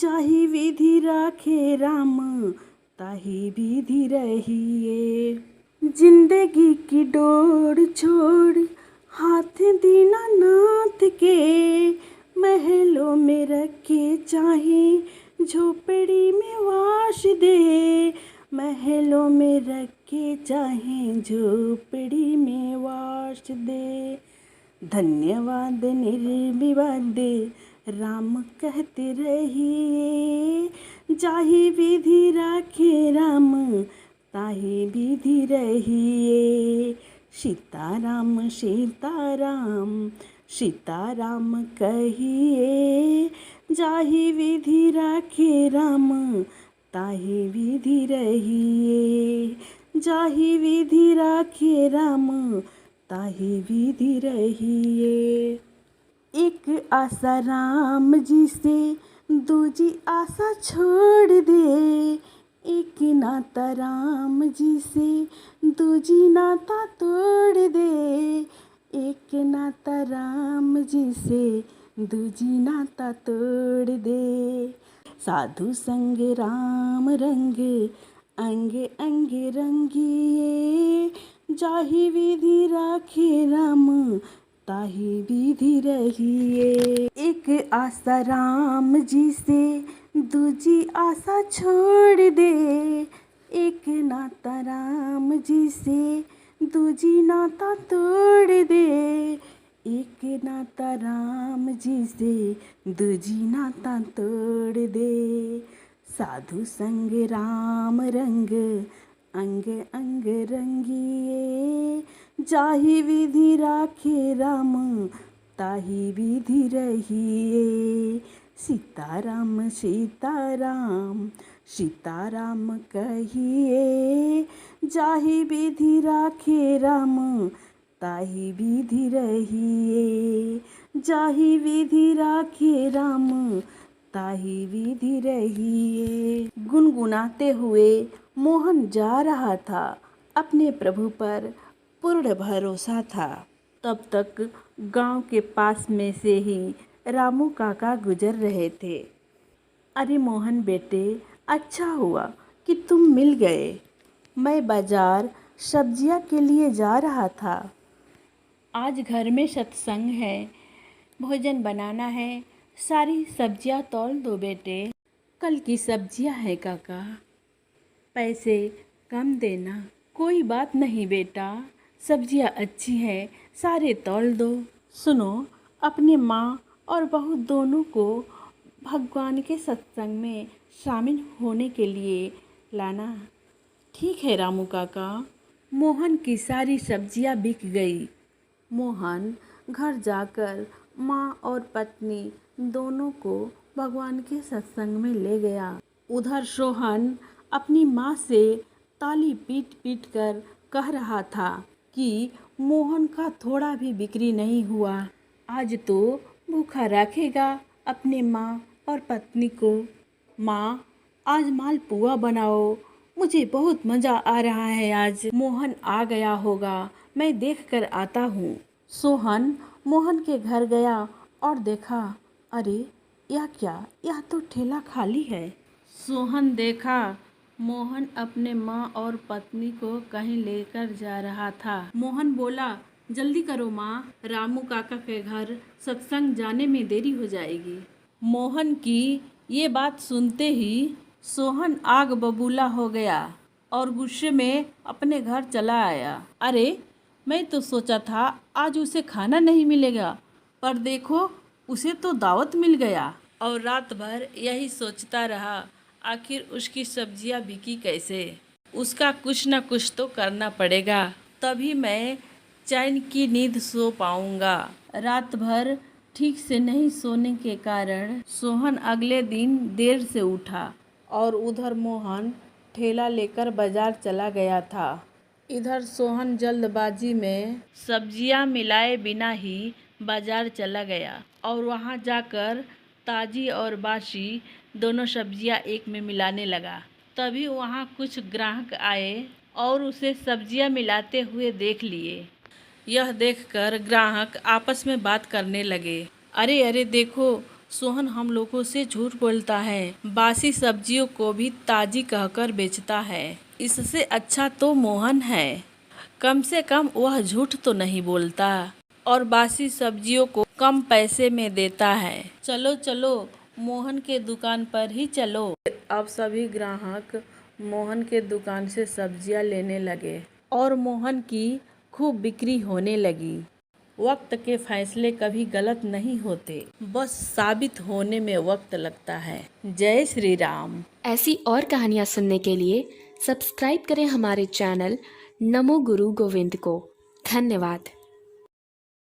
जाहि विधि राखे राम ताहि विधि रहिए। जिंदगी की डोर छोड़ हाथ दीनानाथ के, महलों में रखे चाहे झोपड़ी में वास दे, महलों में रखे चाहे झोपड़ी में वास दे। धन्यवाद निर्विवाद राम कहते रहिए, जाहि विधि राखे राम ताहि विधि रहिए। सीताराम सीताराम सीताराम कहिए, जाहि विधि राखे राम ताहि विधि रहिए। जाहि विधि राखे राम ताहि विधि रहिए। एक आशा राम जी से दूजी आशा छोड़ दे, एक नाता राम जी से दूजी नाता तोड़ दे, एक नाता राम जी से दूजी नाता तोड़ दे। साधु संग राम रंग अंग अंग रंगिए, जाहि विधि राखे राम ताहि विधि रहिए। एक आशा राम जी से दूजी आशा छोड़ दे, एक नाता राम जी से दूजी नाता तोड़ दे, एक नाता राम जी से दूजी नाता तोड़ दे। साधु संग राम रंग अंग अंग रंगिए, जाहि विधि राखे राम ताहि विधि रहिए। सीताराम सीताराम सीताराम कहिए, जाहि विधि राखे राम ताहि विधि रहिए। जाहि विधि राखे राम ताहि विधि रहिए। गुनगुनाते हुए मोहन जा रहा था, अपने प्रभु पर पूर्ण भरोसा था। तब तक गांव के पास में से ही रामू काका गुजर रहे थे। अरे मोहन बेटे, अच्छा हुआ कि तुम मिल गए। मैं बाजार सब्जियां के लिए जा रहा था। आज घर में सत्संग है, भोजन बनाना है, सारी सब्जियां तौल दो बेटे। कल की सब्जियां हैं काका, पैसे कम देना। कोई बात नहीं बेटा, सब्जियां अच्छी हैं, सारे तौल दो। सुनो, अपने माँ और बहू दोनों को भगवान के सत्संग में शामिल होने के लिए लाना। ठीक है रामू काका। मोहन की सारी सब्जियां बिक गई। मोहन घर जाकर माँ और पत्नी दोनों को भगवान के सत्संग में ले गया। उधर सोहन अपनी माँ से ताली पीट पीट कर कह रहा था कि मोहन का थोड़ा भी बिक्री नहीं हुआ। आज तो भूखा रखेगा अपने माँ और पत्नी को। माँ, आज मालपुआ बनाओ, मुझे बहुत मज़ा आ रहा है। आज मोहन आ गया होगा, मैं देख कर आता हूँ। सोहन मोहन के घर गया और देखा, अरे यह क्या, यह तो ठेला खाली है। सोहन देखा मोहन अपने माँ और पत्नी को कहीं लेकर जा रहा था। मोहन बोला, जल्दी करो माँ, रामू काका के घर सत्संग जाने में देरी हो जाएगी। मोहन की ये बात सुनते ही सोहन आग बबूला हो गया और गुस्से में अपने घर चला आया। अरे, मैं तो सोचा था आज उसे खाना नहीं मिलेगा, पर देखो उसे तो दावत मिल गया। और रात भर यही सोचता रहा, आखिर उसकी सब्जियां बिकी कैसे। उसका कुछ न कुछ तो करना पड़ेगा, तभी मैं चैन की नींद सो पाऊंगा। रात भर ठीक से नहीं सोने के कारण सोहन अगले दिन देर से उठा और उधर मोहन ठेला लेकर बाजार चला गया था। इधर सोहन जल्दबाजी में सब्जियां मिलाए बिना ही बाजार चला गया और वहां जाकर ताज़ी और बासी दोनों सब्जियां एक में मिलाने लगा। तभी वहां कुछ ग्राहक आए और उसे सब्जियां मिलाते हुए देख लिए। यह देखकर ग्राहक आपस में बात करने लगे। अरे अरे देखो, सोहन हम लोगों से झूठ बोलता है, बासी सब्जियों को भी ताजी कहकर बेचता है। इससे अच्छा तो मोहन है, कम से कम वह झूठ तो नहीं बोलता और बासी सब्जियों को कम पैसे में देता है। चलो चलो मोहन के दुकान पर ही चलो। अब सभी ग्राहक मोहन के दुकान से सब्जियां लेने लगे और मोहन की खूब बिक्री होने लगी। वक्त के फैसले कभी गलत नहीं होते, बस साबित होने में वक्त लगता है। जय श्री राम। ऐसी और कहानियाँ सुनने के लिए सब्सक्राइब करें हमारे चैनल नमो गुरु गोविंद को। धन्यवाद।